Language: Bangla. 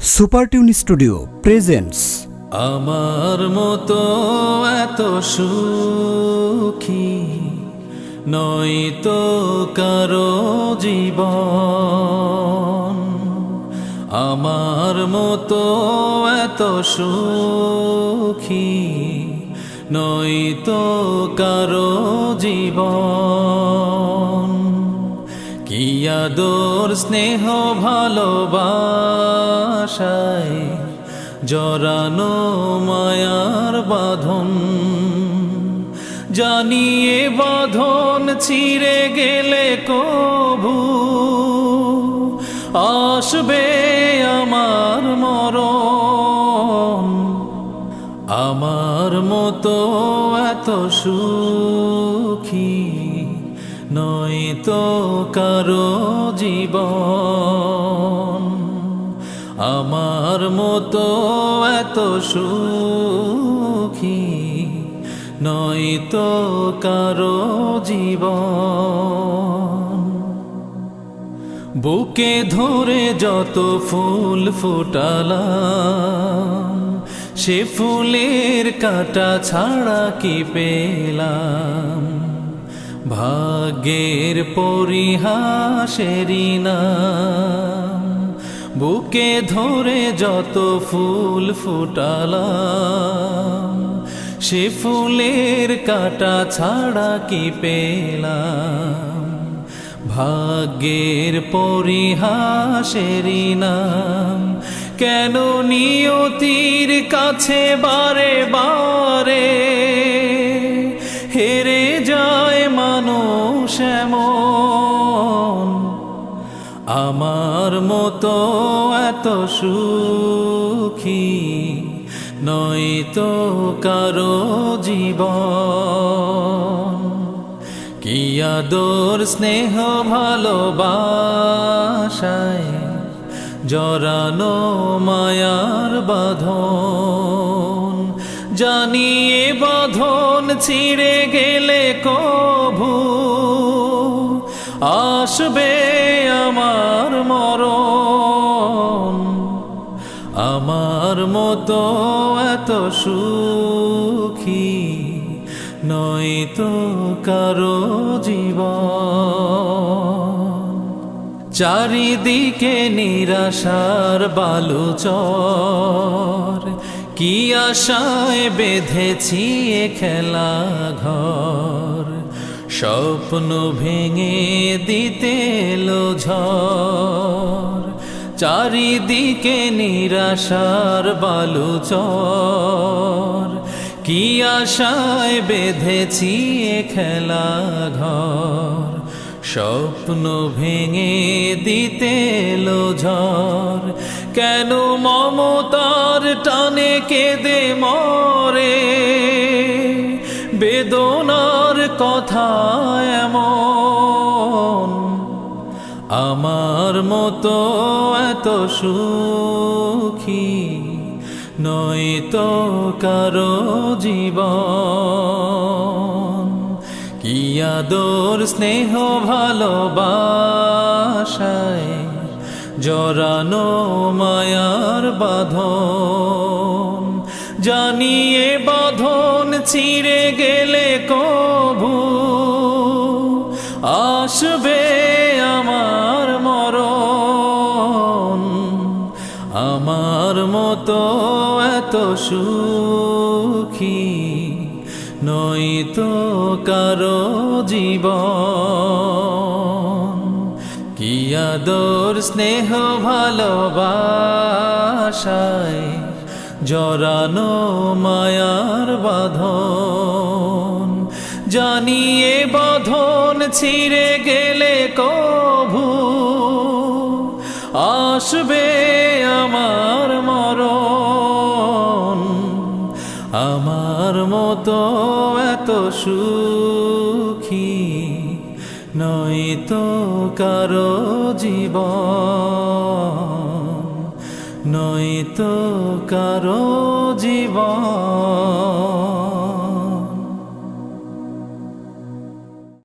Super tune studio presents. আমার মতো এত সুখী নয়তো কারো জীবন, আমার মতো এত সুখী নয়তো কারো জীবন। কি আদর স্নেহ ভালোবাসায় জড়ানো মায়ার বাঁধন, জানিয়ে বাঁধন ছিঁড়ে গেলে কভু আসবে আমার মরণ। আমার মতো এত সুখী নয়তো কারো জীবন, আমার মতো এত সুখী নয়তো কারো জীবন। বুকে ধরে যত ফুল ফুটালাম, সে ফুলের কাঁটা ছাড়া কি পেলাম, ভাগ্যের পরিহাসেরই নাম। বুকে ধরে যত ফুল ফুটালাম, সে ফুলের কাঁটা ছাড়া কি পেলাম, ভাগ্যের পরিহাসেরই নাম। কেন নিয়তির কাছে বারে বারে হেরে যায় মানুষ এমন, আমার মতো এত সুখী নয়তো কারো জীবন। কি আদর স্নেহ ভালোবাসায় জড়ানো মায়ার বাঁধন, জানিয়ে বাঁধন ছিঁড়ে গেলে কভু আসবে আমার মরণ। আমার মতো এত সুখী নয়তো কারো জীবন। চারিদিকে নিরাশার বালুচর, কি আশায় বেঁধেছি এ খেলা ঘর, স্বপ্ন ভেঙে দিতে এলো ঝড়। চারিদিকে নিরাশার বালুচর, কি আশায় বেঁধেছি এ খেলা ঘর, স্বপ্ন ভেঙে দিতে এলো ঝড়। কেন মমতার টানে কেঁদে মরে বেদনার কথা এমন, আমার মতো এত সুখী নয়তো কারো জীবন। কি আদর স্নেহ ভালোবাসায় জড়ানো মায়ার বাঁধন, জানিয়ে বাঁধন ছিঁড়ে গেলে কভু আসবে আমার মরণ। আমার মতো এত সুখী নয়তো কারো জীবন। কি আদর স্নেহ ভালোবাসায় জড়ানো মায়ার বাঁধন, জানিয়ে বাঁধন ছিঁড়ে গেলে কভু আসবে আমার মরণ। আমার মতো এত সুখী নয়তো কারো জীবন, নয়তো কারো জীবন।